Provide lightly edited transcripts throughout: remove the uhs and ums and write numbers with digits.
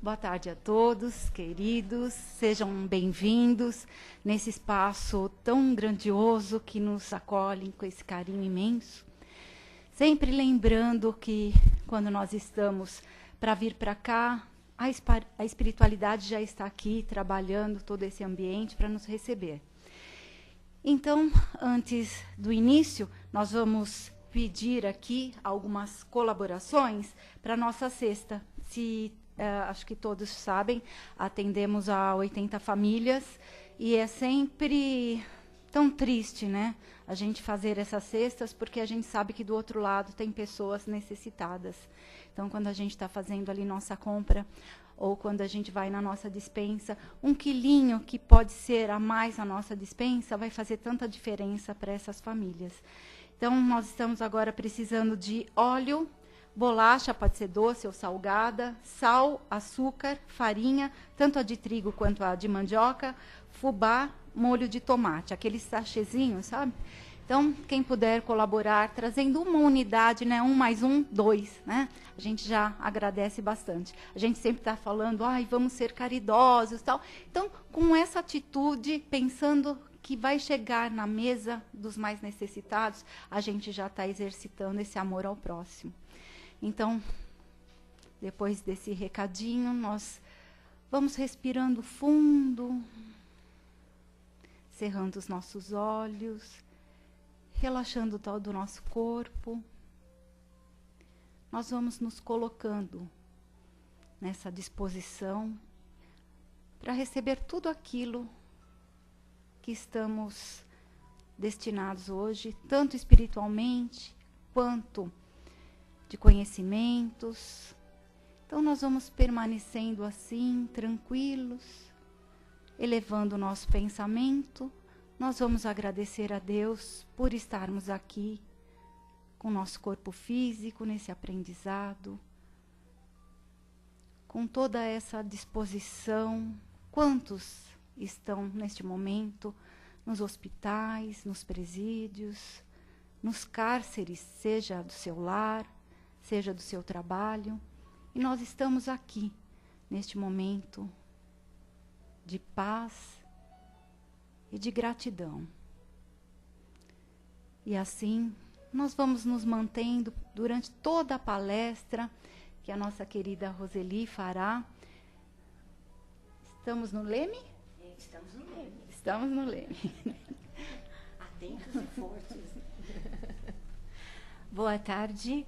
Boa tarde a todos, queridos. Sejam bem-vindos nesse espaço tão grandioso que nos acolhe com esse carinho imenso. Sempre lembrando que, quando nós estamos para vir para cá, a espiritualidade já está aqui, trabalhando todo esse ambiente para nos receber. Então, antes do início, nós vamos pedir aqui algumas colaborações para a nossa cesta. Acho que todos sabem, atendemos a 80 famílias e é sempre tão triste, né? A gente fazer essas cestas, porque a gente sabe que do outro lado tem pessoas necessitadas. Então, quando a gente está fazendo ali nossa compra, ou quando a gente vai na nossa despensa, 1 quilinho que pode ser a mais na nossa despensa vai fazer tanta diferença para essas famílias. Então, nós estamos agora precisando de óleo, bolacha, pode ser doce ou salgada, sal, açúcar, farinha, tanto a de trigo quanto a de mandioca, fubá, molho de tomate, aqueles sachêzinhos, sabe? Então, quem puder colaborar, trazendo uma unidade, né? 1 mais 1, 2, né? A gente já agradece bastante. A gente sempre está falando, vamos ser caridosos, tal. Então, com essa atitude, pensando que vai chegar na mesa dos mais necessitados, a gente já está exercitando esse amor ao próximo. Então, depois desse recadinho, nós vamos respirando fundo, cerrando os nossos olhos, relaxando todo o nosso corpo. Nós vamos nos colocando nessa disposição para receber tudo aquilo que estamos destinados hoje, tanto espiritualmente quanto de conhecimentos. Então, nós vamos permanecendo assim, tranquilos, elevando o nosso pensamento. Nós vamos agradecer a Deus por estarmos aqui com o nosso corpo físico, nesse aprendizado, com toda essa disposição. Quantos estão neste momento nos hospitais, nos presídios, nos cárceres, seja do seu lar, seja do seu trabalho, e nós estamos aqui, neste momento de paz e de gratidão. E assim, nós vamos nos mantendo durante toda a palestra que a nossa querida Roseli fará. Estamos no Leme? Estamos no Leme. Estamos no Leme. Atentos e fortes. Boa tarde.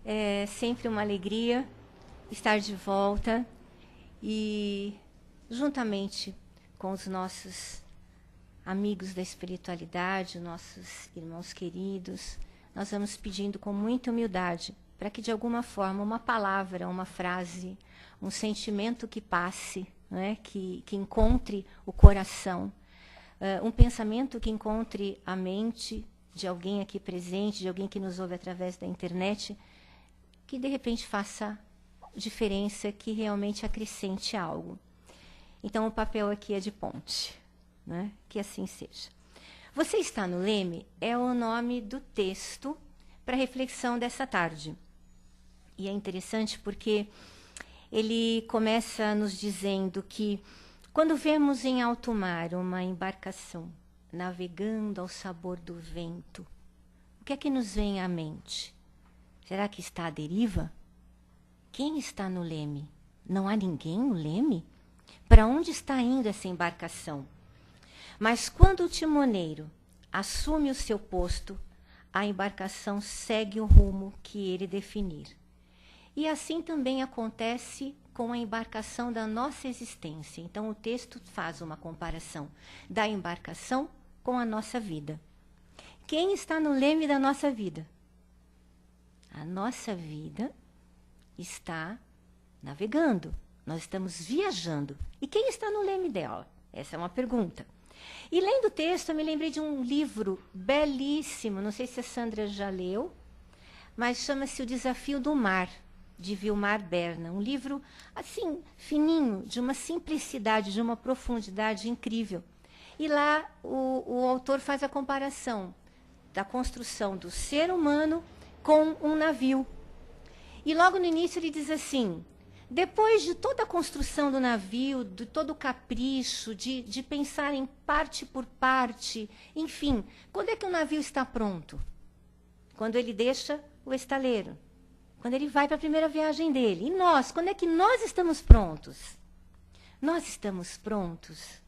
É sempre uma alegria estar de volta e, juntamente com os nossos amigos da espiritualidade, nossos irmãos queridos, nós vamos pedindo com muita humildade para que, de alguma forma, uma palavra, uma frase, um sentimento que passe, né, que encontre o coração, um pensamento que encontre a mente de alguém aqui presente, de alguém que nos ouve através da internet, que de repente faça diferença, que realmente acrescente algo. Então, o papel aqui é de ponte, né? Que assim seja. Você está no Leme é o nome do texto para reflexão dessa tarde. E é interessante porque ele começa nos dizendo que, quando vemos em alto mar uma embarcação navegando ao sabor do vento, o que é que nos vem à mente? Será que está à deriva? Quem está no leme? Não há ninguém no leme? Para onde está indo essa embarcação? Mas quando o timoneiro assume o seu posto, a embarcação segue o rumo que ele definir. E assim também acontece com a embarcação da nossa existência. Então, o texto faz uma comparação da embarcação com a nossa vida. Quem está no leme da nossa vida? A nossa vida está navegando, nós estamos viajando. E quem está no leme dela? Essa é uma pergunta. E lendo o texto, eu me lembrei de um livro belíssimo, não sei se a Sandra já leu, mas chama-se O Desafio do Mar, de Vilmar Berna. Um livro, assim, fininho, de uma simplicidade, de uma profundidade incrível. E lá o autor faz a comparação da construção do ser humano com um navio. E logo no início ele diz assim: Depois de toda a construção do navio, de todo o capricho, de pensar em parte por parte, enfim, quando é que o navio está pronto? Quando ele deixa o estaleiro, quando ele vai para a primeira viagem dele. E nós, quando é que nós estamos prontos? Nós estamos prontos,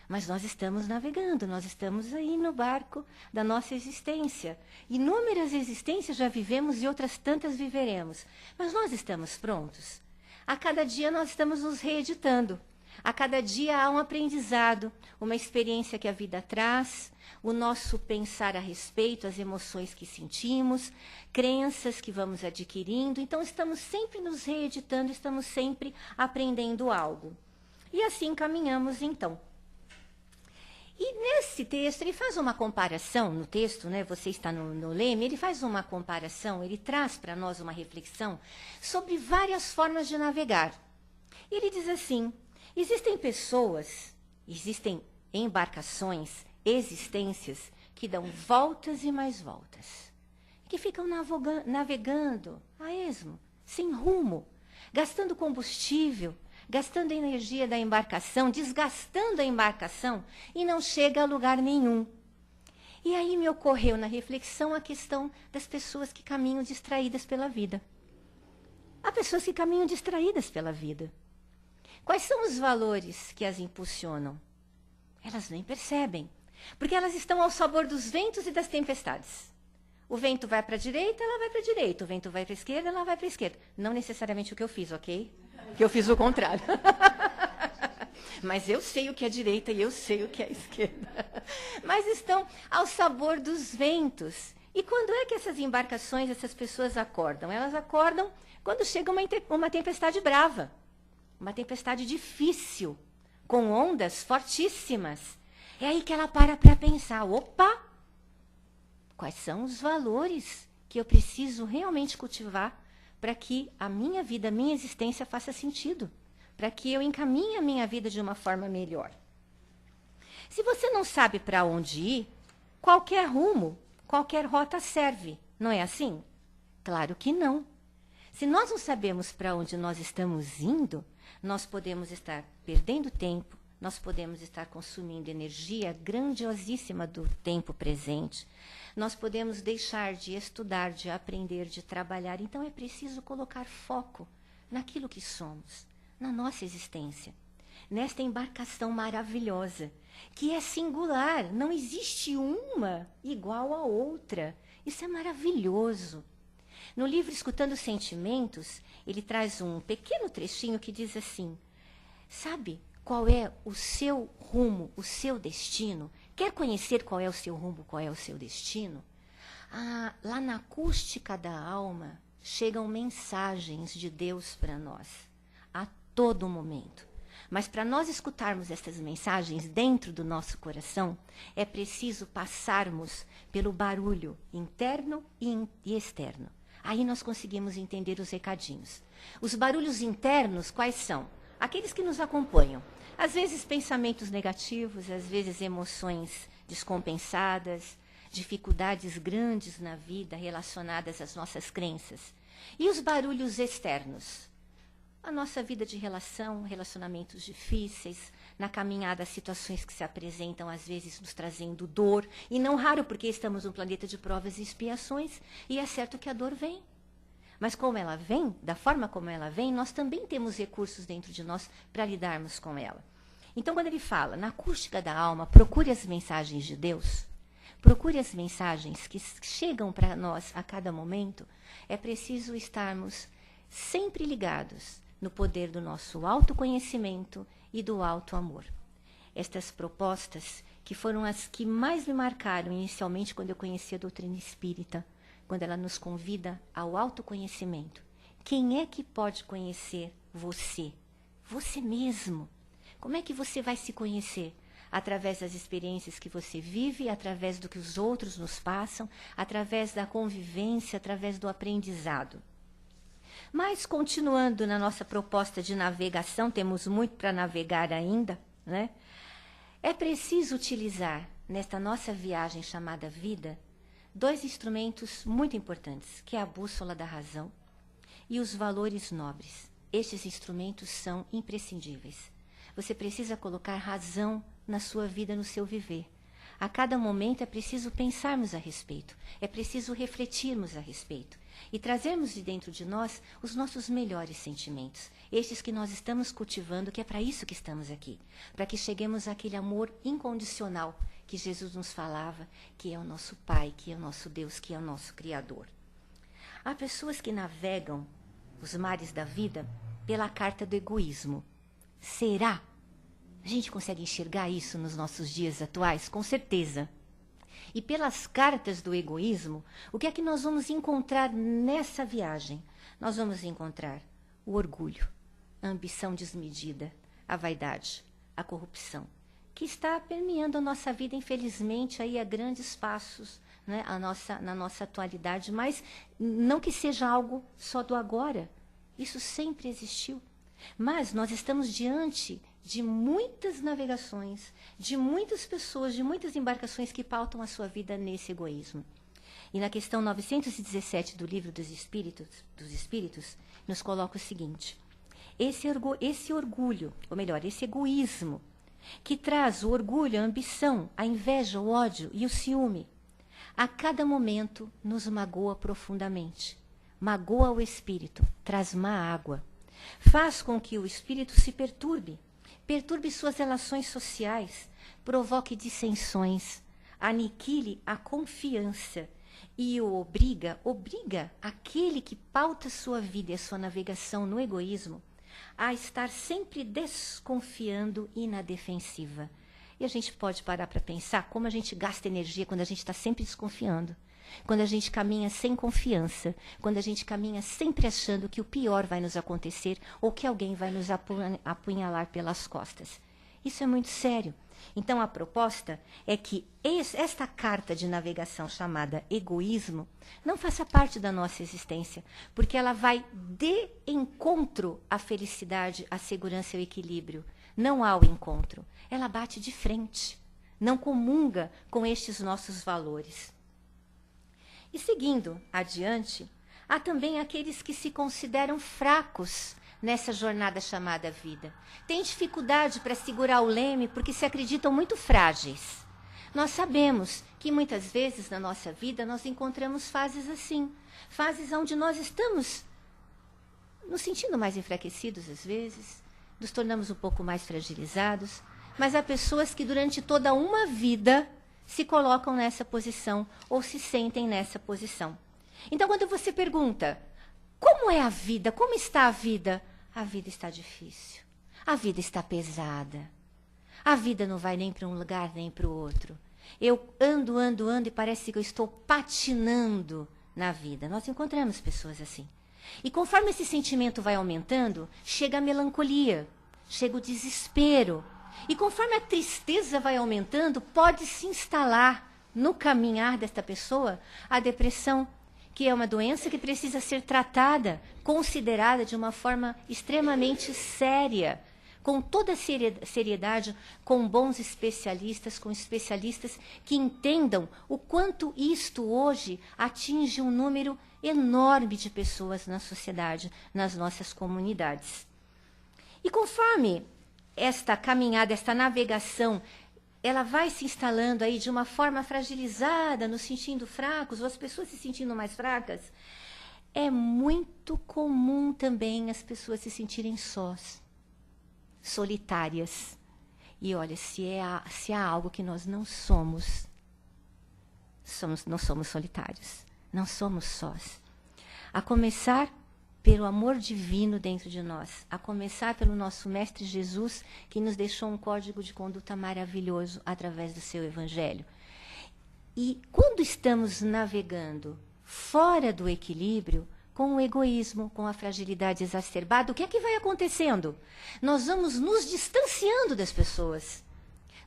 mas nós estamos navegando, nós estamos aí no barco da nossa existência. Inúmeras existências já vivemos e outras tantas viveremos, mas nós estamos prontos. A cada dia nós estamos nos reeditando. A cada dia há um aprendizado, uma experiência que a vida traz, o nosso pensar a respeito, as emoções que sentimos, crenças que vamos adquirindo. Então, estamos sempre nos reeditando, estamos sempre aprendendo algo. E assim caminhamos, então. E nesse texto, ele faz uma comparação, no texto, né, você está no leme, ele faz uma comparação, ele traz para nós uma reflexão sobre várias formas de navegar. Ele diz assim, existem pessoas, existem embarcações, existências, que dão voltas e mais voltas, que ficam navegando a esmo, sem rumo, gastando combustível, gastando energia da embarcação, desgastando a embarcação e não chega a lugar nenhum. E aí me ocorreu na reflexão a questão das pessoas que caminham distraídas pela vida. Há pessoas que caminham distraídas pela vida. Quais são os valores que as impulsionam? Elas nem percebem, porque elas estão ao sabor dos ventos e das tempestades. O vento vai para a direita, ela vai para a direita. O vento vai para a esquerda, ela vai para a esquerda. Não necessariamente o que eu fiz, ok? Que eu fiz o contrário. Mas eu sei o que é direita e eu sei o que é esquerda. Mas estão ao sabor dos ventos. E quando é que essas embarcações, essas pessoas acordam? Elas acordam quando chega uma tempestade brava, uma tempestade difícil, com ondas fortíssimas. É aí que ela para pensar, opa, quais são os valores que eu preciso realmente cultivar para que a minha vida, a minha existência faça sentido, para que eu encaminhe a minha vida de uma forma melhor. Se você não sabe para onde ir, qualquer rumo, qualquer rota serve, não é assim? Claro que não. Se nós não sabemos para onde nós estamos indo, nós podemos estar perdendo tempo, nós podemos estar consumindo energia grandiosíssima do tempo presente. Nós podemos deixar de estudar, de aprender, de trabalhar. Então, é preciso colocar foco naquilo que somos, na nossa existência, nesta embarcação maravilhosa, que é singular, não existe uma igual à outra. Isso é maravilhoso. No livro Escutando Sentimentos, ele traz um pequeno trechinho que diz assim, sabe qual é o seu rumo, o seu destino? Quer conhecer qual é o seu rumo, qual é o seu destino? Lá na acústica da alma, chegam mensagens de Deus para nós, a todo momento. Mas para nós escutarmos essas mensagens dentro do nosso coração, é preciso passarmos pelo barulho interno e externo. Aí nós conseguimos entender os recadinhos. Os barulhos internos, quais são? Aqueles que nos acompanham. Às vezes pensamentos negativos, às vezes emoções descompensadas, dificuldades grandes na vida relacionadas às nossas crenças. E os barulhos externos? A nossa vida de relacionamentos difíceis, na caminhada, situações que se apresentam, às vezes nos trazendo dor, e não raro porque estamos num planeta de provas e expiações, e é certo que a dor vem. Mas como ela vem, da forma como ela vem, nós também temos recursos dentro de nós para lidarmos com ela. Então, quando ele fala, na acústica da alma, procure as mensagens de Deus, procure as mensagens que chegam para nós a cada momento, é preciso estarmos sempre ligados no poder do nosso autoconhecimento e do auto-amor. Estas propostas, que foram as que mais me marcaram inicialmente quando eu conheci a doutrina espírita, quando ela nos convida ao autoconhecimento. Quem é que pode conhecer você? Você mesmo. Como é que você vai se conhecer? Através das experiências que você vive, através do que os outros nos passam, através da convivência, através do aprendizado. Mas, continuando na nossa proposta de navegação, temos muito para navegar ainda, né? É preciso utilizar, nesta nossa viagem chamada vida, dois instrumentos muito importantes, que é a bússola da razão e os valores nobres. estes instrumentos são imprescindíveis. Você precisa colocar razão na sua vida, no seu viver. A cada momento é preciso pensarmos a respeito, é preciso refletirmos a respeito e trazermos de dentro de nós os nossos melhores sentimentos, estes que nós estamos cultivando, que é para isso que estamos aqui, para que cheguemos àquele amor incondicional que Jesus nos falava, que é o nosso Pai, que é o nosso Deus, que é o nosso Criador. Há pessoas que navegam os mares da vida pela carta do egoísmo. Será? A gente consegue enxergar isso nos nossos dias atuais? Com certeza. E pelas cartas do egoísmo, o que é que nós vamos encontrar nessa viagem? Nós vamos encontrar o orgulho, a ambição desmedida, a vaidade, a corrupção, que está permeando a nossa vida, infelizmente, aí a grandes passos, né, na nossa atualidade, mas não que seja algo só do agora. Isso sempre existiu. Mas nós estamos diante de muitas navegações, de muitas pessoas, de muitas embarcações que pautam a sua vida nesse egoísmo. E na questão 917 do Livro dos Espíritos, nos coloca o seguinte: esse orgulho, ou melhor, esse egoísmo, que traz o orgulho, a ambição, a inveja, o ódio e o ciúme, a cada momento nos magoa profundamente. Magoa o espírito, traz má água. Faz com que o espírito se perturbe suas relações sociais, provoque dissensões, aniquile a confiança e o obriga aquele que pauta sua vida e a sua navegação no egoísmo a estar sempre desconfiando e na defensiva. E a gente pode parar para pensar como a gente gasta energia quando a gente está sempre desconfiando. Quando a gente caminha sem confiança, quando a gente caminha sempre achando que o pior vai nos acontecer ou que alguém vai nos apunhalar pelas costas. Isso é muito sério. Então, a proposta é que esta carta de navegação chamada egoísmo não faça parte da nossa existência, porque ela vai de encontro à felicidade, à segurança e ao equilíbrio. Não há o encontro. Ela bate de frente, não comunga com estes nossos valores. E seguindo adiante, há também aqueles que se consideram fracos nessa jornada chamada vida. Têm dificuldade para segurar o leme porque se acreditam muito frágeis. Nós sabemos que muitas vezes na nossa vida nós encontramos fases assim, fases onde nós estamos nos sentindo mais enfraquecidos às vezes, nos tornamos um pouco mais fragilizados, mas há pessoas que durante toda uma vida se colocam nessa posição ou se sentem nessa posição. Então, quando você pergunta, como é a vida? Como está a vida? A vida está difícil. A vida está pesada. A vida não vai nem para um lugar nem para o outro. Eu ando e parece que eu estou patinando na vida. Nós encontramos pessoas assim. E conforme esse sentimento vai aumentando, chega a melancolia, chega o desespero. E conforme a tristeza vai aumentando, pode se instalar no caminhar desta pessoa a depressão, que é uma doença que precisa ser tratada, considerada de uma forma extremamente séria, com toda a seriedade, com bons especialistas, com especialistas que entendam o quanto isto hoje atinge um número enorme de pessoas na sociedade, nas nossas comunidades. E conforme esta caminhada, esta navegação, ela vai se instalando aí de uma forma fragilizada, nos sentindo fracos, ou as pessoas se sentindo mais fracas, é muito comum também as pessoas se sentirem sós, solitárias. E olha, se há algo que nós não somos, não somos solitários, não somos sós. A começar pelo amor divino dentro de nós, a começar pelo nosso Mestre Jesus, que nos deixou um código de conduta maravilhoso através do seu Evangelho. E quando estamos navegando fora do equilíbrio, com o egoísmo, com a fragilidade exacerbada, o que é que vai acontecendo? Nós vamos nos distanciando das pessoas.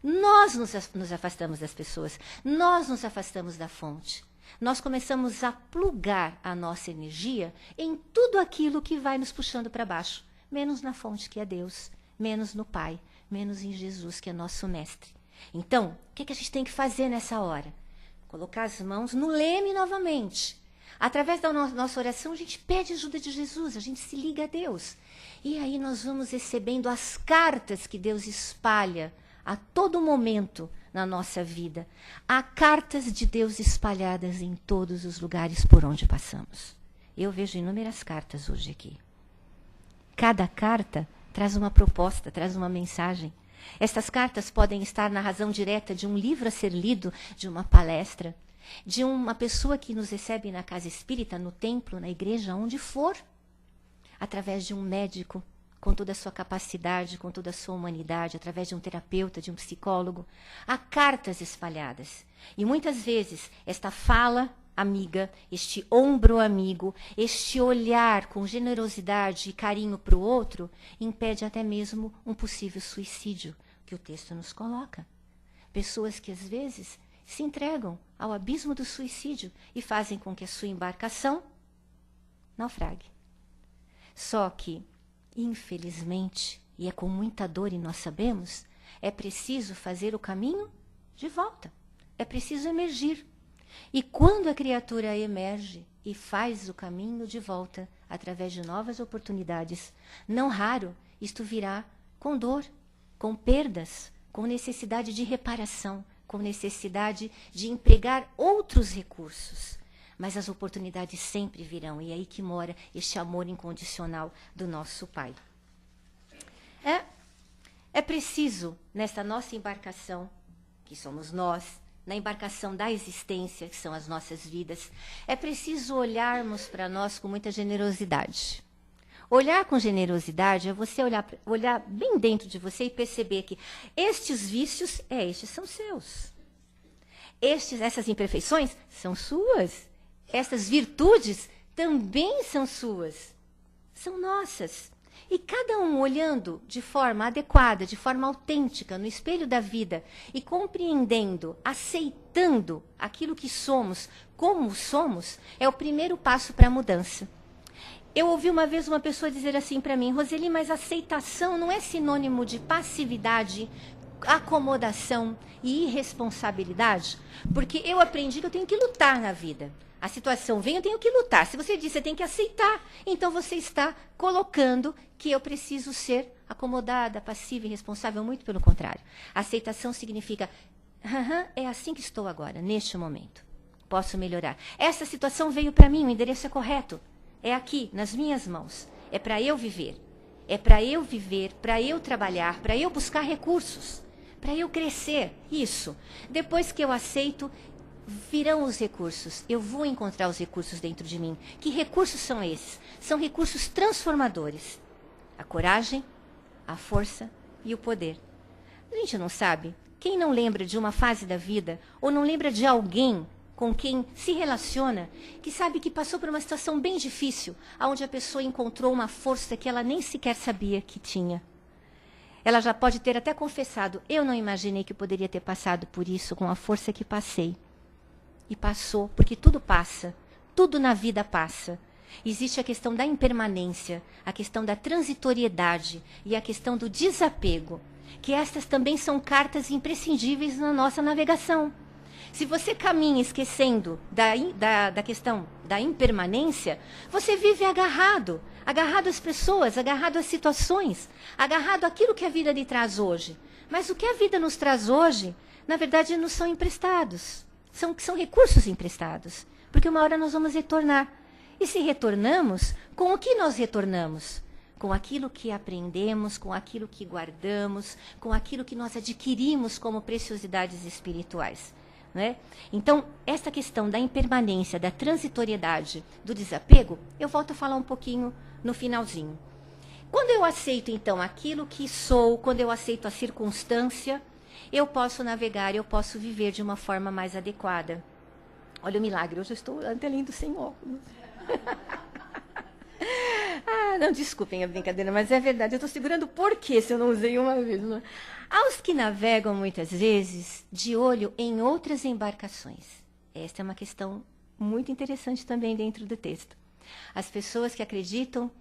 Nós nos afastamos das pessoas, nós nos afastamos da fonte. Nós começamos a plugar a nossa energia em tudo aquilo que vai nos puxando para baixo, menos na fonte que é Deus, menos no Pai, menos em Jesus, que é nosso mestre. Então, o que a gente tem que fazer nessa hora? Colocar as mãos no leme novamente, Através da nossa oração, a gente pede ajuda de Jesus, a gente se liga a Deus. E aí nós vamos recebendo as cartas que Deus espalha a todo momento na nossa vida. Há cartas de Deus espalhadas em todos os lugares por onde passamos. Eu vejo inúmeras cartas hoje aqui. Cada carta traz uma proposta, traz uma mensagem. Estas cartas podem estar na razão direta de um livro a ser lido, de uma palestra, de uma pessoa que nos recebe na casa espírita, no templo, na igreja, onde for, através de um médico, com toda a sua capacidade, com toda a sua humanidade, através de um terapeuta, de um psicólogo. Há cartas espalhadas. E muitas vezes esta fala amiga, este ombro amigo, este olhar com generosidade e carinho para o outro, impede até mesmo um possível suicídio, que o texto nos coloca. Pessoas que às vezes se entregam ao abismo do suicídio e fazem com que a sua embarcação naufrague. Só que, infelizmente, e é com muita dor e nós sabemos, é preciso fazer o caminho de volta. É preciso emergir. E quando a criatura emerge e faz o caminho de volta através de novas oportunidades, não raro isto virá com dor, com perdas, com necessidade de reparação, com necessidade de empregar outros recursos. Mas as oportunidades sempre virão, e é aí que mora este amor incondicional do nosso Pai. É preciso, nesta nossa embarcação, que somos nós, na embarcação da existência, que são as nossas vidas, é preciso olharmos para nós com muita generosidade. Olhar com generosidade é você olhar bem dentro de você e perceber que estes vícios, estes são seus. Essas imperfeições são suas. Essas virtudes também são suas. São nossas. E cada um olhando de forma adequada, de forma autêntica, no espelho da vida e compreendendo, aceitando aquilo que somos, como somos, é o primeiro passo para a mudança. Eu ouvi uma vez uma pessoa dizer assim para mim: Roseli, mas aceitação não é sinônimo de passividade, acomodação e irresponsabilidade? Porque eu aprendi que eu tenho que lutar na vida. A situação vem, eu tenho que lutar. Se você diz, você tem que aceitar. Então você está colocando que eu preciso ser acomodada, passiva e irresponsável. Muito pelo contrário. Aceitação significa, é assim que estou agora, neste momento. Posso melhorar. Essa situação veio para mim, o endereço é correto. É aqui, nas minhas mãos. É para eu viver. É para eu viver, para eu trabalhar, para eu buscar recursos, para eu crescer. Isso. Depois que eu aceito, virão os recursos. Eu vou encontrar os recursos dentro de mim. Que recursos são esses? São recursos transformadores. A coragem, a força e o poder. A gente não sabe. Quem não lembra de uma fase da vida ou não lembra de alguém com quem se relaciona, que sabe que passou por uma situação bem difícil, onde a pessoa encontrou uma força que ela nem sequer sabia que tinha. Ela já pode ter até confessado: eu não imaginei que eu poderia ter passado por isso com a força que passei. E passou, porque tudo passa, tudo na vida passa. Existe a questão da impermanência, a questão da transitoriedade e a questão do desapego, que estas também são cartas imprescindíveis na nossa navegação. Se você caminha esquecendo da questão da impermanência, você vive agarrado às pessoas, agarrado às situações, agarrado àquilo que a vida lhe traz hoje. Mas o que a vida nos traz hoje, na verdade, nos são emprestados. São recursos emprestados, porque uma hora nós vamos retornar. E se retornamos, com o que nós retornamos? Com aquilo que aprendemos, com aquilo que guardamos, com aquilo que nós adquirimos como preciosidades espirituais. Né? Então, essa questão da impermanência, da transitoriedade, do desapego, eu volto a falar um pouquinho no finalzinho. Quando eu aceito, então, aquilo que sou, quando eu aceito a circunstância, eu posso navegar, eu posso viver de uma forma mais adequada. Olha o milagre, hoje eu estou até lindo sem óculos. Não, desculpem a brincadeira, mas é verdade. Eu estou segurando por quê se eu não usei uma vez? Não? Aos que navegam muitas vezes de olho em outras embarcações. Esta é uma questão muito interessante também dentro do texto. As pessoas que acreditam,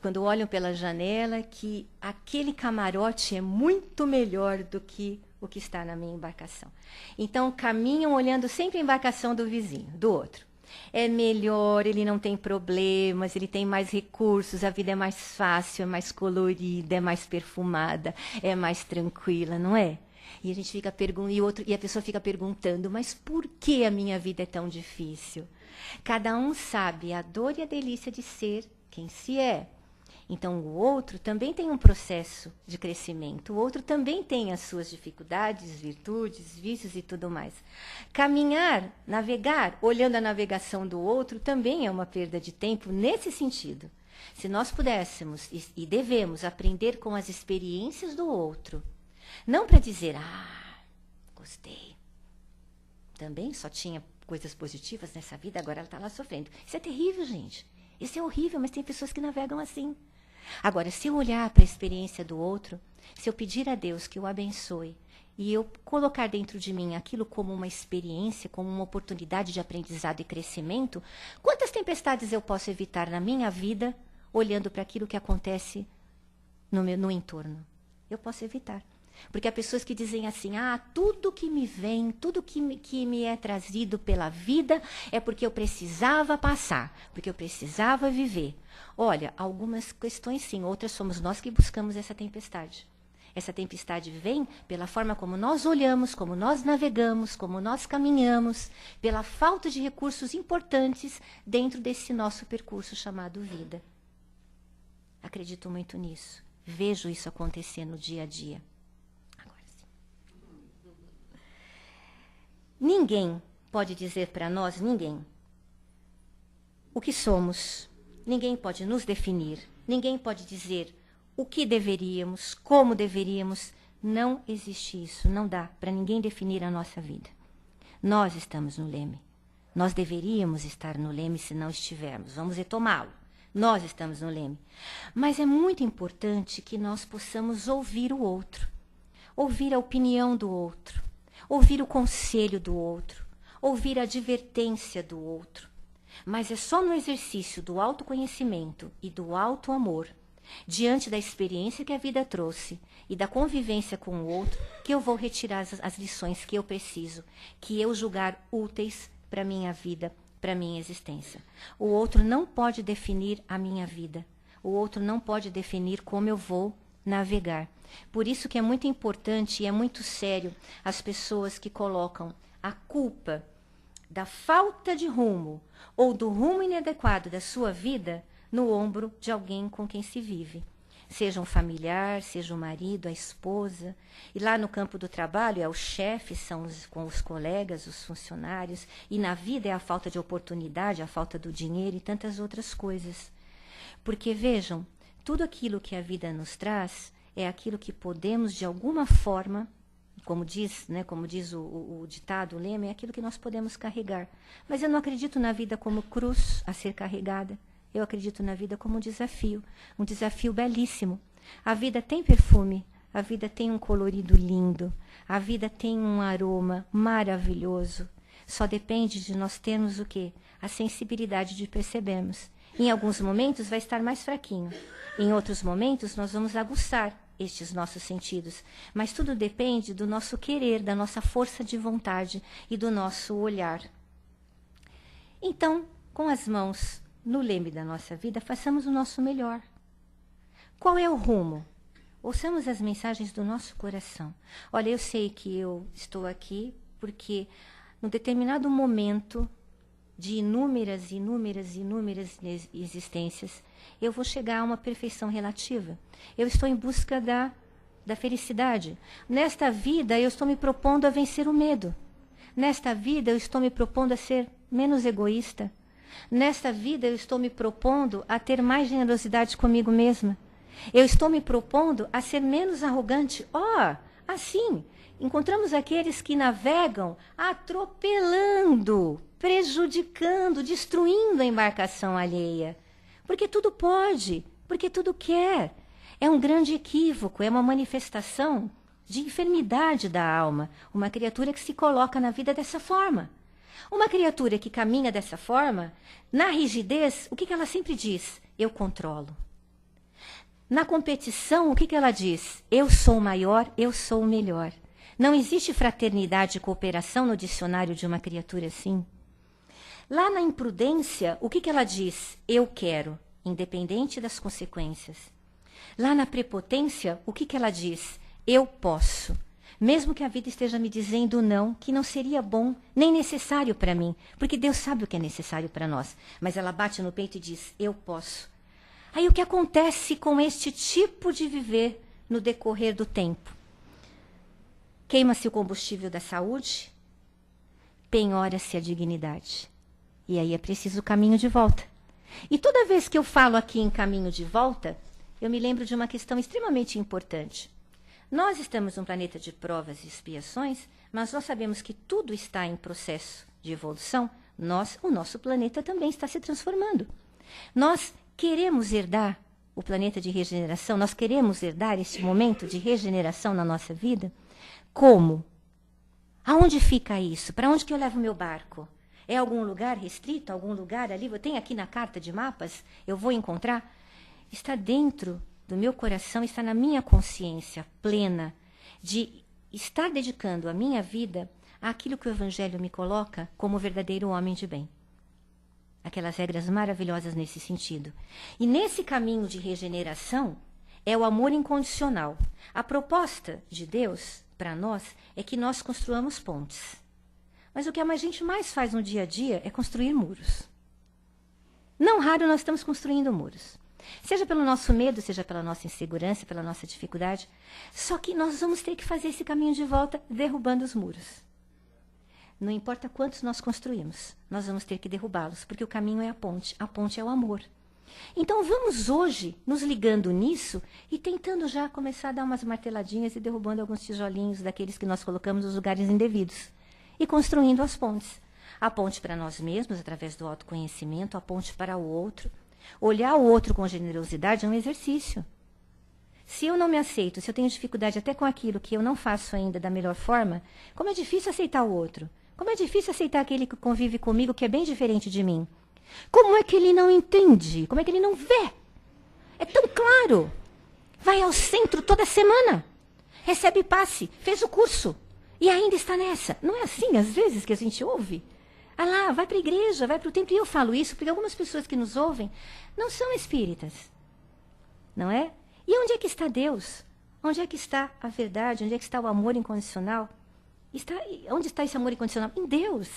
quando olham pela janela, que aquele camarote é muito melhor do que o que está na minha embarcação. Então, caminham olhando sempre a embarcação do vizinho, do outro. É melhor, ele não tem problemas, ele tem mais recursos, a vida é mais fácil, é mais colorida, é mais perfumada, é mais tranquila, não é? E a gente fica e a pessoa fica perguntando, mas por que a minha vida é tão difícil? Cada um sabe a dor e a delícia de ser quem se é. Então, o outro também tem um processo de crescimento. O outro também tem as suas dificuldades, virtudes, vícios e tudo mais. Caminhar, navegar, olhando a navegação do outro, também é uma perda de tempo nesse sentido. Se nós pudéssemos e devemos aprender com as experiências do outro, não para dizer, gostei. Também só tinha coisas positivas nessa vida, agora ela está lá sofrendo. Isso é terrível, gente. Isso é horrível, mas tem pessoas que navegam assim. Agora, se eu olhar para a experiência do outro, se eu pedir a Deus que o abençoe e eu colocar dentro de mim aquilo como uma experiência, como uma oportunidade de aprendizado e crescimento, quantas tempestades eu posso evitar na minha vida olhando para aquilo que acontece no entorno? Eu posso evitar. Porque há pessoas que dizem assim, tudo que me vem, tudo que me é trazido pela vida é porque eu precisava passar, porque eu precisava viver. Olha, algumas questões sim, outras somos nós que buscamos essa tempestade. Essa tempestade vem pela forma como nós olhamos, como nós navegamos, como nós caminhamos, pela falta de recursos importantes dentro desse nosso percurso chamado vida. Acredito muito nisso. Vejo isso acontecer no dia a dia. Ninguém pode dizer para nós, ninguém, o que somos. Ninguém pode nos definir. Ninguém pode dizer o que deveríamos, como deveríamos. Não existe isso. Não dá para ninguém definir a nossa vida. Nós estamos no leme. Nós deveríamos estar no leme se não estivermos. Vamos retomá-lo. Nós estamos no leme. Mas é muito importante que nós possamos ouvir o outro. Ouvir a opinião do outro. Ouvir o conselho do outro, ouvir a advertência do outro. Mas é só no exercício do autoconhecimento e do auto-amor, diante da experiência que a vida trouxe e da convivência com o outro, que eu vou retirar as lições que eu preciso, que eu julgar úteis para a minha vida, para a minha existência. O outro não pode definir a minha vida. O outro não pode definir como eu vou navegar. Por isso que é muito importante e é muito sério as pessoas que colocam a culpa da falta de rumo ou do rumo inadequado da sua vida no ombro de alguém com quem se vive. Seja um familiar, seja o marido, a esposa. E lá no campo do trabalho é o chefe, são com os colegas, os funcionários. E na vida é a falta de oportunidade, a falta do dinheiro e tantas outras coisas. Porque, vejam, tudo aquilo que a vida nos traz é aquilo que podemos, de alguma forma, como diz o ditado, o lema, é aquilo que nós podemos carregar. Mas eu não acredito na vida como cruz a ser carregada. Eu acredito na vida como um desafio belíssimo. A vida tem perfume, a vida tem um colorido lindo, a vida tem um aroma maravilhoso. Só depende de nós termos o quê? A sensibilidade de percebermos. Em alguns momentos vai estar mais fraquinho. Em outros momentos nós vamos aguçar estes nossos sentidos. Mas tudo depende do nosso querer, da nossa força de vontade e do nosso olhar. Então, com as mãos no leme da nossa vida, façamos o nosso melhor. Qual é o rumo? Ouçamos as mensagens do nosso coração. Olha, eu sei que eu estou aqui porque, num determinado momento de inúmeras existências, eu vou chegar a uma perfeição relativa. Eu estou em busca da felicidade. Nesta vida, eu estou me propondo a vencer o medo. Nesta vida, eu estou me propondo a ser menos egoísta. Nesta vida, eu estou me propondo a ter mais generosidade comigo mesma. Eu estou me propondo a ser menos arrogante. Assim, encontramos aqueles que navegam atropelando, prejudicando, destruindo a embarcação alheia. Porque tudo pode, porque tudo quer. É um grande equívoco, é uma manifestação de enfermidade da alma. Uma criatura que se coloca na vida dessa forma. Uma criatura que caminha dessa forma, na rigidez, o que ela sempre diz? Eu controlo. Na competição, o que ela diz? Eu sou o maior, eu sou o melhor. Não existe fraternidade e cooperação no dicionário de uma criatura assim. Lá na imprudência, o que ela diz? Eu quero, independente das consequências. Lá na prepotência, o que ela diz? Eu posso. Mesmo que a vida esteja me dizendo não, que não seria bom nem necessário para mim, porque Deus sabe o que é necessário para nós. Mas ela bate no peito e diz, eu posso. Aí o que acontece com este tipo de viver no decorrer do tempo? Queima-se o combustível da saúde, penhora-se a dignidade. E aí é preciso o caminho de volta. E toda vez que eu falo aqui em caminho de volta, eu me lembro de uma questão extremamente importante. Nós estamos num planeta de provas e expiações, mas nós sabemos que tudo está em processo de evolução. O nosso planeta também está se transformando. Nós queremos herdar o planeta de regeneração, nós queremos herdar esse momento de regeneração na nossa vida. Como? Aonde fica isso? Para onde que eu levo o meu barco? É algum lugar restrito? Algum lugar ali? Tem aqui na carta de mapas? Eu vou encontrar? Está dentro do meu coração, está na minha consciência plena de estar dedicando a minha vida àquilo que o Evangelho me coloca como verdadeiro homem de bem. Aquelas regras maravilhosas nesse sentido. E nesse caminho de regeneração é o amor incondicional. A proposta de Deus para nós é que nós construamos pontes. Mas o que a gente mais faz no dia a dia é construir muros. Não raro nós estamos construindo muros. Seja pelo nosso medo, seja pela nossa insegurança, pela nossa dificuldade. Só que nós vamos ter que fazer esse caminho de volta derrubando os muros. Não importa quantos nós construímos, nós vamos ter que derrubá-los, porque o caminho é a ponte é o amor. Então vamos hoje nos ligando nisso e tentando já começar a dar umas marteladinhas e derrubando alguns tijolinhos daqueles que nós colocamos nos lugares indevidos. E construindo as pontes. A ponte para nós mesmos, através do autoconhecimento, a ponte para o outro. Olhar o outro com generosidade é um exercício. Se eu não me aceito, se eu tenho dificuldade até com aquilo que eu não faço ainda da melhor forma, como é difícil aceitar o outro. Como é difícil aceitar aquele que convive comigo que é bem diferente de mim. Como é que ele não entende? Como é que ele não vê? É tão claro. Vai ao centro toda semana. Recebe passe, fez o curso. E ainda está nessa. Não é assim, às vezes, que a gente ouve? Ah lá, vai para a igreja, vai para o templo. E eu falo isso porque algumas pessoas que nos ouvem não são espíritas. Não é? E onde é que está Deus? Onde é que está a verdade? Onde é que está o amor incondicional? Onde está esse amor incondicional? Em Deus.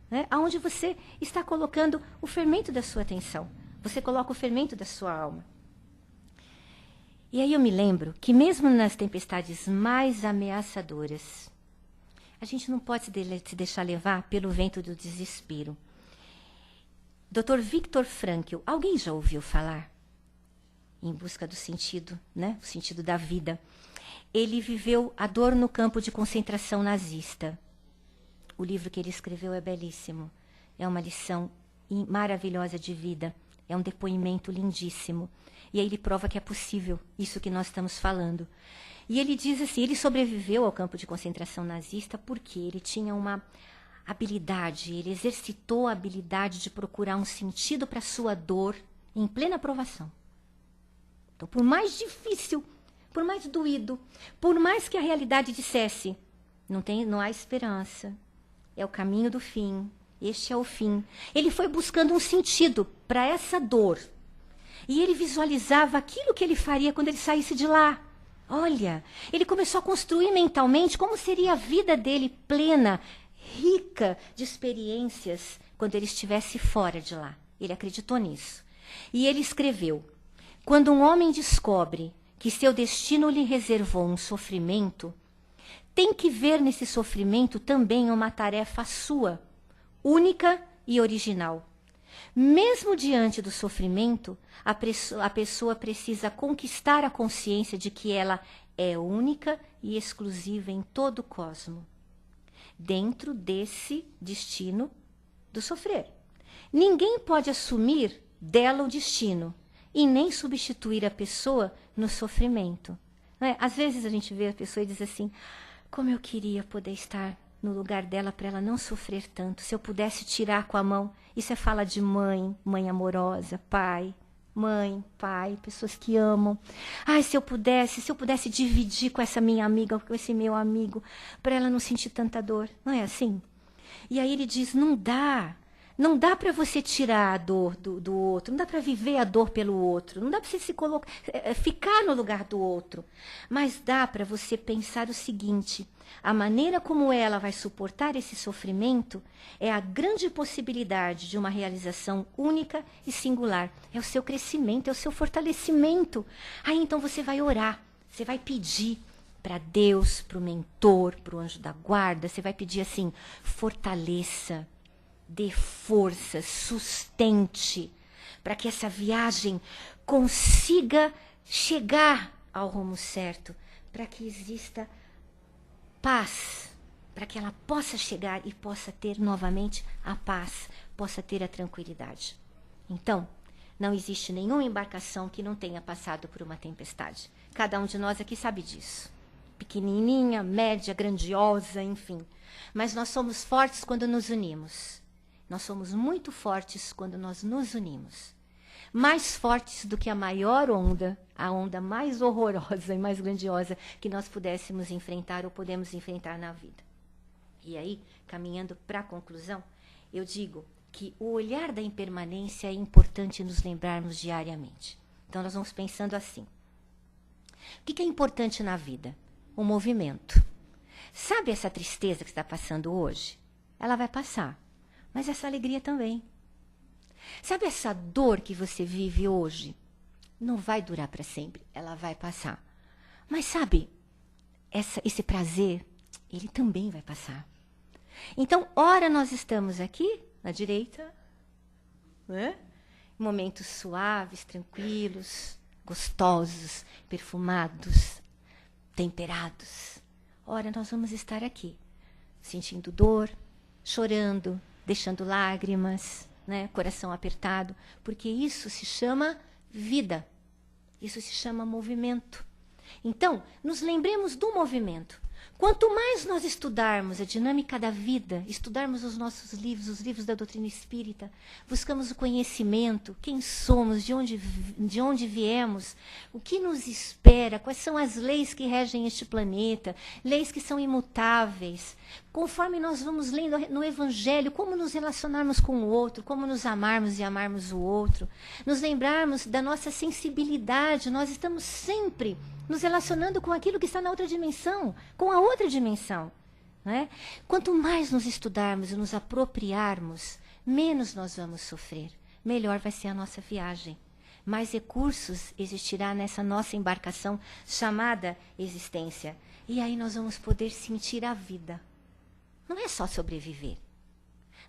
Né? Aonde você está colocando o fermento da sua atenção. Você coloca o fermento da sua alma. E aí eu me lembro que mesmo nas tempestades mais ameaçadoras, a gente não pode se deixar levar pelo vento do desespero. Dr. Viktor Frankl, alguém já ouviu falar? Em busca do sentido, né? O sentido da vida. Ele viveu a dor no campo de concentração nazista. O livro que ele escreveu é belíssimo. É uma lição maravilhosa de vida. É um depoimento lindíssimo. E aí ele prova que é possível isso que nós estamos falando. E ele diz assim, ele sobreviveu ao campo de concentração nazista porque ele tinha uma habilidade, ele exercitou a habilidade de procurar um sentido para a sua dor em plena provação. Então, por mais difícil, por mais doído, por mais que a realidade dissesse, não há esperança, é o caminho do fim, este é o fim. Ele foi buscando um sentido para essa dor. E ele visualizava aquilo que ele faria quando ele saísse de lá. Olha, ele começou a construir mentalmente como seria a vida dele plena, rica de experiências quando ele estivesse fora de lá. Ele acreditou nisso. E ele escreveu: quando um homem descobre que seu destino lhe reservou um sofrimento, tem que ver nesse sofrimento também uma tarefa sua, única e original. Mesmo diante do sofrimento, a pessoa precisa conquistar a consciência de que ela é única e exclusiva em todo o cosmo, dentro desse destino do sofrer. Ninguém pode assumir dela o destino e nem substituir a pessoa no sofrimento. Não é? Às vezes a gente vê a pessoa e diz assim, como eu queria poder estar no lugar dela para ela não sofrer tanto. Se eu pudesse tirar com a mão. Isso é fala de mãe, mãe amorosa, pai, mãe, pai, pessoas que amam. Ai, se eu pudesse dividir com essa minha amiga, com esse meu amigo, para ela não sentir tanta dor. Não é assim? E aí ele diz, não dá. Não dá para você tirar a dor do outro, não dá para viver a dor pelo outro, não dá para você se colocar, ficar no lugar do outro. Mas dá para você pensar o seguinte: a maneira como ela vai suportar esse sofrimento é a grande possibilidade de uma realização única e singular. É o seu crescimento, é o seu fortalecimento. Aí então você vai orar, você vai pedir para Deus, para o mentor, para o anjo da guarda, você vai pedir assim: fortaleça, dê força, sustente, para que essa viagem consiga chegar ao rumo certo, para que exista paz, para que ela possa chegar e possa ter novamente a paz, possa ter a tranquilidade. Então, não existe nenhuma embarcação que não tenha passado por uma tempestade. Cada um de nós aqui sabe disso. Pequenininha, média, grandiosa, enfim. Mas nós somos fortes quando nos unimos. Nós somos muito fortes quando nós nos unimos. Mais fortes do que a maior onda, a onda mais horrorosa e mais grandiosa que nós pudéssemos enfrentar ou podemos enfrentar na vida. E aí, caminhando para a conclusão, eu digo que o olhar da impermanência é importante nos lembrarmos diariamente. Então, nós vamos pensando assim. O que é importante na vida? O movimento. Sabe essa tristeza que está passando hoje? Ela vai passar. Mas essa alegria também. Sabe essa dor que você vive hoje? Não vai durar para sempre, ela vai passar. Mas sabe, esse prazer, ele também vai passar. Então, ora nós estamos aqui, na direita, né? Momentos suaves, tranquilos, gostosos, perfumados, temperados. Ora, nós vamos estar aqui, sentindo dor, chorando, deixando lágrimas, né? Coração apertado, porque isso se chama vida, isso se chama movimento. Então, nos lembremos do movimento. Quanto mais nós estudarmos a dinâmica da vida, estudarmos os nossos livros, os livros da doutrina espírita, buscamos o conhecimento, quem somos, de onde viemos, o que nos espera, quais são as leis que regem este planeta, leis que são imutáveis. Conforme nós vamos lendo no Evangelho, como nos relacionarmos com o outro, como nos amarmos e amarmos o outro, nos lembrarmos da nossa sensibilidade, nós estamos sempre nos relacionando com aquilo que está na outra dimensão, com a outra dimensão. Né? Quanto mais nos estudarmos e nos apropriarmos, menos nós vamos sofrer, melhor vai ser a nossa viagem. Mais recursos existirá nessa nossa embarcação chamada existência. E aí nós vamos poder sentir a vida. Não é só sobreviver.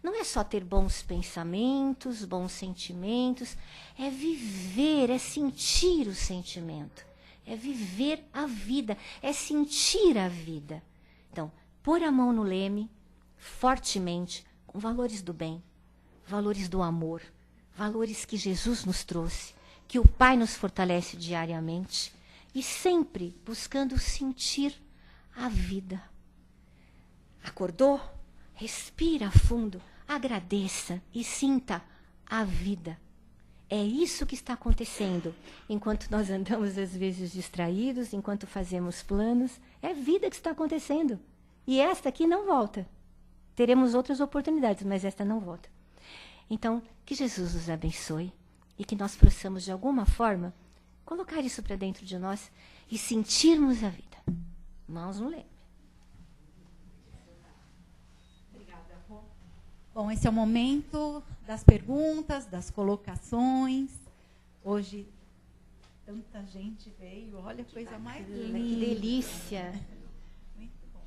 Não é só ter bons pensamentos, bons sentimentos. É viver, é sentir o sentimento. É viver a vida, é sentir a vida. Então, pôr a mão no leme, fortemente, com valores do bem, valores do amor, valores que Jesus nos trouxe, que o Pai nos fortalece diariamente, e sempre buscando sentir a vida. Acordou? Respira fundo, agradeça e sinta a vida. É isso que está acontecendo. Enquanto nós andamos, às vezes, distraídos, enquanto fazemos planos, é vida que está acontecendo. E esta aqui não volta. Teremos outras oportunidades, mas esta não volta. Então, que Jesus nos abençoe e que nós possamos, de alguma forma, colocar isso para dentro de nós e sentirmos a vida. Mãos no leme. Bom, esse é o momento das perguntas, das colocações. Hoje, tanta gente veio. Olha a coisa mais linda. Que delícia. Muito bom.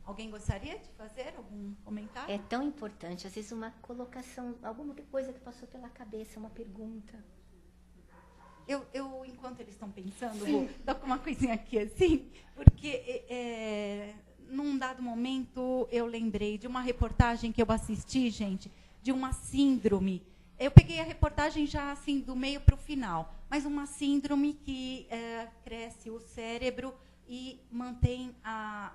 Alguém gostaria de fazer algum comentário? É tão importante. Às vezes uma colocação, alguma coisa que passou pela cabeça, uma pergunta. Eu enquanto eles estão pensando, vou dar uma coisinha aqui assim, porque... num dado momento, eu lembrei de uma reportagem que eu assisti, gente, de uma síndrome. Eu peguei a reportagem já assim do meio para o final, mas uma síndrome que cresce o cérebro e mantém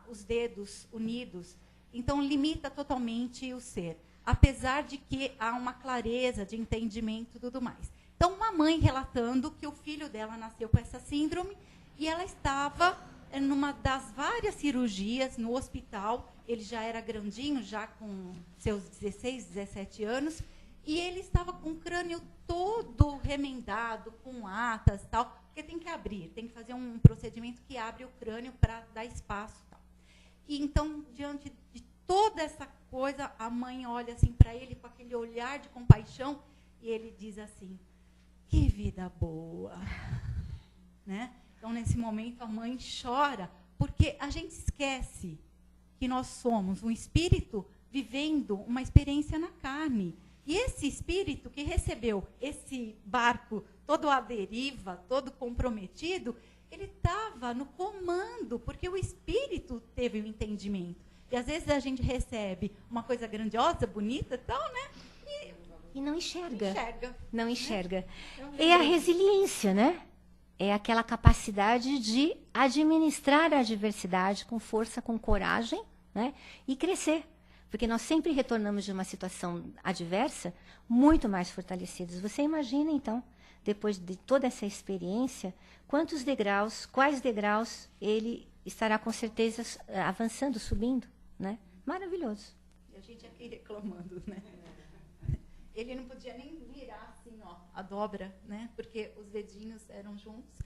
os dedos unidos. Então, limita totalmente o ser, apesar de que há uma clareza de entendimento e tudo mais. Então, uma mãe relatando que o filho dela nasceu com essa síndrome e ela estava... numa das várias cirurgias no hospital, ele já era grandinho, já com seus 16, 17 anos, E ele estava com o crânio todo remendado, com atas e tal, porque tem que abrir, tem que fazer um procedimento que abre o crânio para dar espaço e tal. E então, diante de toda essa coisa, a mãe olha assim para ele com aquele olhar de compaixão e ele diz assim: que vida boa, né? Então, nesse momento, a mãe chora, porque a gente esquece que nós somos um espírito vivendo uma experiência na carne. E esse espírito que recebeu esse barco todo à deriva, todo comprometido, ele estava no comando, porque o espírito teve o entendimento. E às vezes a gente recebe uma coisa grandiosa, bonita e tal, né? E não enxerga. Não né? enxerga. É a resiliência, né? É aquela capacidade de administrar a adversidade com força, com coragem, né? E crescer. Porque nós sempre retornamos de uma situação adversa muito mais fortalecidos. Você imagina, então, depois de toda essa experiência, quantos degraus, quais degraus ele estará com certeza avançando, subindo, né? Maravilhoso. E a gente aqui reclamando, né? Ele não podia nem virar assim, ó, a dobra, né? Porque os dedinhos eram juntos.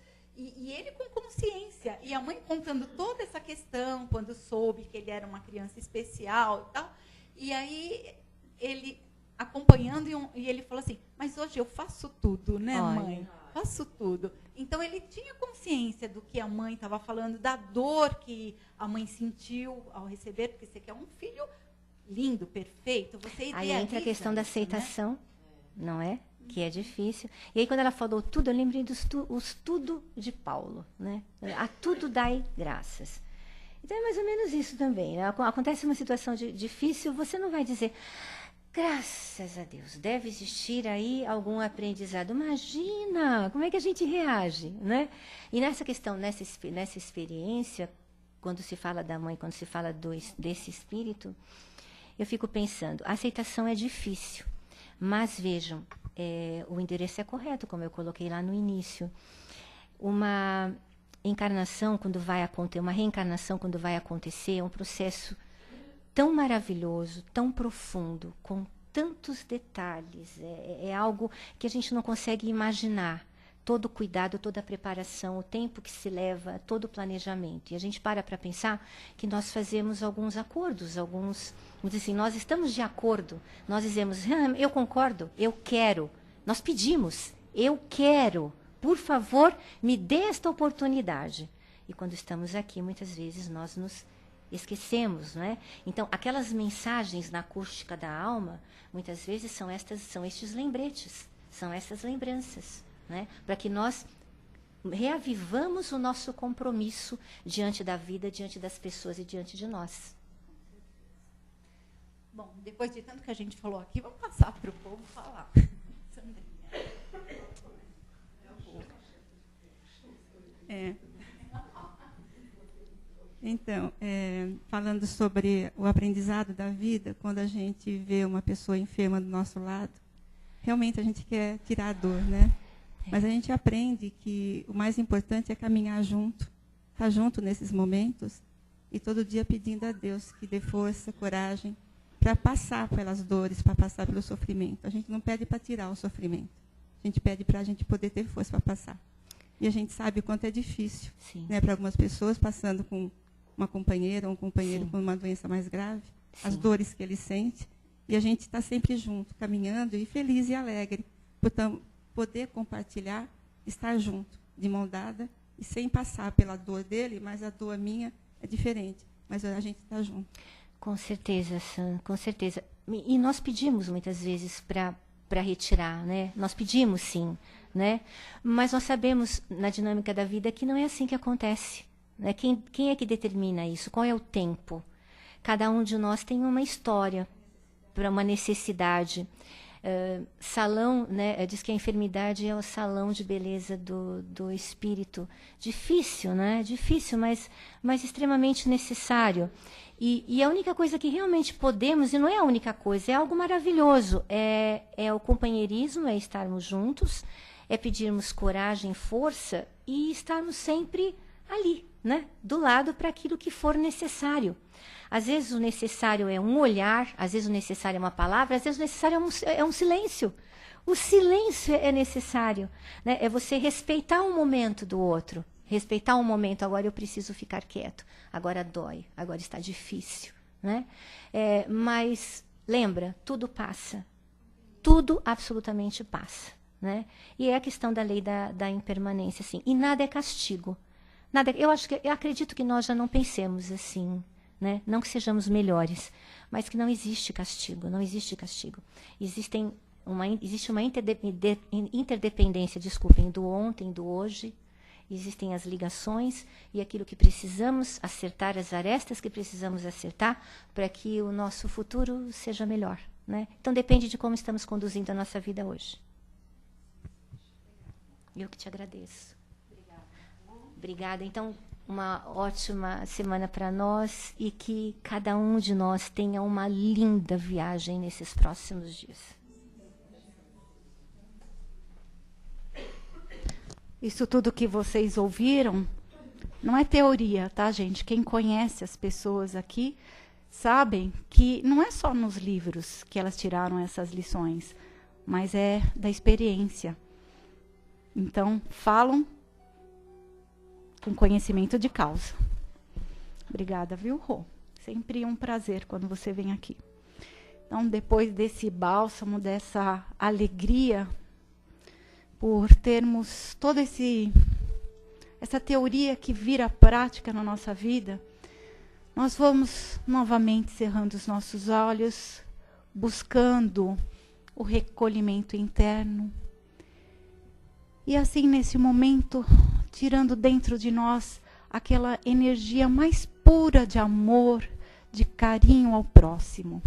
E ele com consciência, e a mãe contando toda essa questão, quando soube que ele era uma criança especial e tal, e aí ele acompanhando, e ele falou assim, mas hoje eu faço tudo, né, mãe? Faço tudo. Então, ele tinha consciência do que a mãe estava falando, da dor que a mãe sentiu ao receber, porque você quer um filho lindo, perfeito, você idealiza. Aí entra a questão da aceitação, né? Não é? Que é difícil. E aí, quando ela falou tudo, eu lembrei dos tudo de Paulo, né? A tudo dai graças. Então, é mais ou menos isso também, né? Acontece uma situação difícil, você não vai dizer, graças a Deus, deve existir aí algum aprendizado. Imagina, como é que a gente reage, né? E nessa questão, nessa experiência, quando se fala da mãe, quando se fala desse espírito, eu fico pensando, a aceitação é difícil, mas vejam, o endereço é correto, como eu coloquei lá no início. Uma encarnação, quando vai acontecer, uma reencarnação, quando vai acontecer, é um processo tão maravilhoso, tão profundo, com tantos detalhes. É algo que a gente não consegue imaginar. Todo o cuidado, toda a preparação, o tempo que se leva, todo o planejamento. E a gente para pensar que nós fazemos alguns acordos, vamos dizer assim, nós estamos de acordo, nós dizemos, eu concordo, eu quero. Nós pedimos, eu quero, por favor, me dê esta oportunidade. E quando estamos aqui, muitas vezes nós nos esquecemos, não é? Então, aquelas mensagens na acústica da alma, muitas vezes são estes lembretes, são essas lembranças, né? Para que nós reavivamos o nosso compromisso diante da vida, diante das pessoas e diante de nós. Bom, depois de tanto que a gente falou aqui, vamos passar para o povo falar. Sandrinha. Então, falando sobre o aprendizado da vida, quando a gente vê uma pessoa enferma do nosso lado, realmente a gente quer tirar a dor, né? Mas a gente aprende que o mais importante é caminhar junto, estar junto nesses momentos e todo dia pedindo a Deus que dê força, coragem para passar pelas dores, para passar pelo sofrimento. A gente não pede para tirar o sofrimento, a gente pede para a gente poder ter força para passar. E a gente sabe o quanto é difícil, né, para algumas pessoas passando com uma companheira ou um companheiro com uma doença mais grave, as dores que ele sente. E a gente está sempre junto, caminhando e feliz e alegre, por poder compartilhar, estar junto, de mão dada, e sem passar pela dor dele, mas a dor minha é diferente. Mas a gente está junto. Com certeza, Sam, com certeza. E nós pedimos muitas vezes para retirar, né? Nós pedimos sim, né? Mas nós sabemos na dinâmica da vida que não é assim que acontece, né? Quem é que determina isso? Qual é o tempo? Cada um de nós tem uma história, para uma necessidade. Salão, né? Diz que a enfermidade é o salão de beleza do espírito. Difícil, né? Difícil, mas extremamente necessário. E a única coisa que realmente podemos, e não é a única coisa, é algo maravilhoso, é o companheirismo, é estarmos juntos, é pedirmos coragem, força e estarmos sempre ali, né, do lado para aquilo que for necessário. Às vezes o necessário é um olhar, às vezes o necessário é uma palavra, às vezes o necessário é um silêncio. O silêncio é necessário, né? É você respeitar o momento do outro. Respeitar um momento, agora eu preciso ficar quieto, agora dói, agora está difícil, né? Mas lembra, tudo passa. Tudo absolutamente passa, né? E é a questão da lei da impermanência, assim. E nada é castigo. Nada, eu acredito que nós já não pensemos assim, né? Não que sejamos melhores, mas que não existe castigo, não existe castigo. Existe uma interdependência, desculpem, do ontem, do hoje. Existem as ligações e aquilo que precisamos acertar, as arestas que precisamos acertar para que o nosso futuro seja melhor, né? Então depende de como estamos conduzindo a nossa vida hoje. Eu que te agradeço. Obrigada. Então, uma ótima semana para nós e que cada um de nós tenha uma linda viagem nesses próximos dias. Isso tudo que vocês ouviram não é teoria, tá, gente? Quem conhece as pessoas aqui sabem que não é só nos livros que elas tiraram essas lições, mas é da experiência. Então, falam com conhecimento de causa. Obrigada, viu, Rô? Sempre um prazer quando você vem aqui. Então, depois desse bálsamo, dessa alegria por termos toda essa teoria que vira prática na nossa vida, nós vamos novamente cerrando os nossos olhos, buscando o recolhimento interno. E assim, nesse momento, tirando dentro de nós aquela energia mais pura de amor, de carinho ao próximo.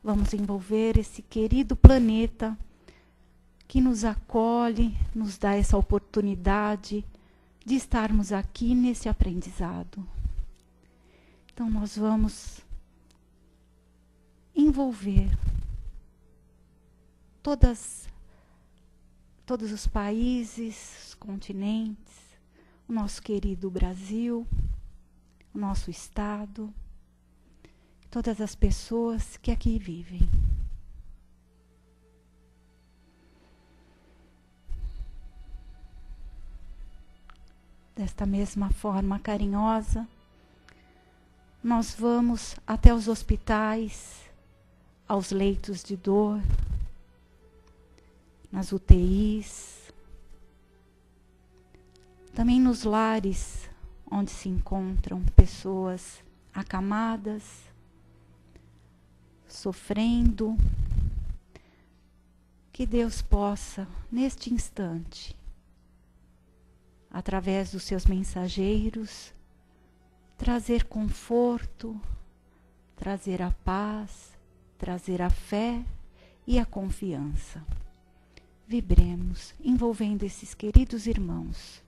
Vamos envolver esse querido planeta que nos acolhe, nos dá essa oportunidade de estarmos aqui nesse aprendizado. Então, nós vamos envolver todos os países, os continentes, o nosso querido Brasil, o nosso estado, todas as pessoas que aqui vivem. Desta mesma forma carinhosa, nós vamos até os hospitais, aos leitos de dor, nas UTIs, também nos lares onde se encontram pessoas acamadas, sofrendo. Que Deus possa, neste instante, através dos seus mensageiros, trazer conforto, trazer a paz, trazer a fé e a confiança. Vibremos, envolvendo esses queridos irmãos.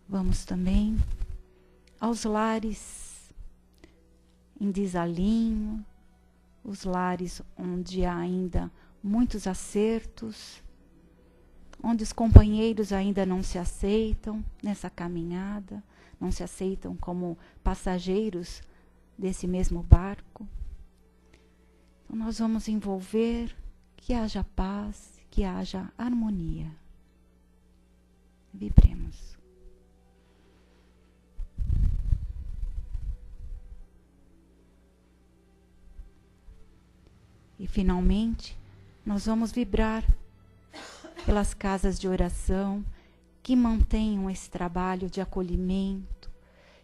Vamos também aos lares em desalinho, os lares onde há ainda muitos acertos, onde os companheiros ainda não se aceitam nessa caminhada, não se aceitam como passageiros desse mesmo barco. Então, nós vamos envolver que haja paz, que haja harmonia. Vibremos. E, finalmente, nós vamos vibrar pelas casas de oração que mantenham esse trabalho de acolhimento,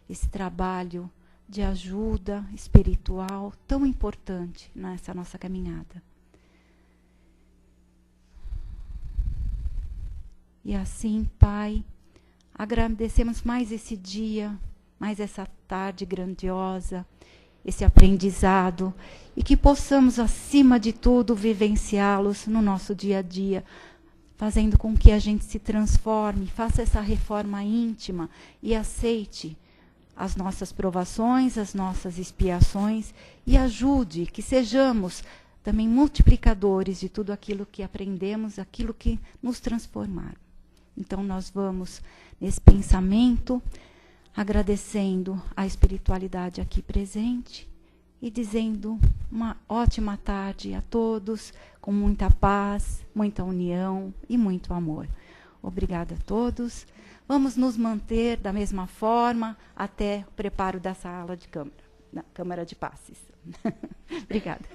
esse trabalho de ajuda espiritual tão importante nessa nossa caminhada. E assim, Pai, agradecemos mais esse dia, mais essa tarde grandiosa, esse aprendizado, e que possamos, acima de tudo, vivenciá-los no nosso dia a dia, fazendo com que a gente se transforme, faça essa reforma íntima e aceite as nossas provações, as nossas expiações, e ajude que sejamos também multiplicadores de tudo aquilo que aprendemos, aquilo que nos transformaram. Então, nós vamos, nesse pensamento, agradecendo a espiritualidade aqui presente e dizendo uma ótima tarde a todos, com muita paz, muita união e muito amor. Obrigada a todos. Vamos nos manter da mesma forma até o preparo da sala de câmara, da Câmara de Passes. Obrigada.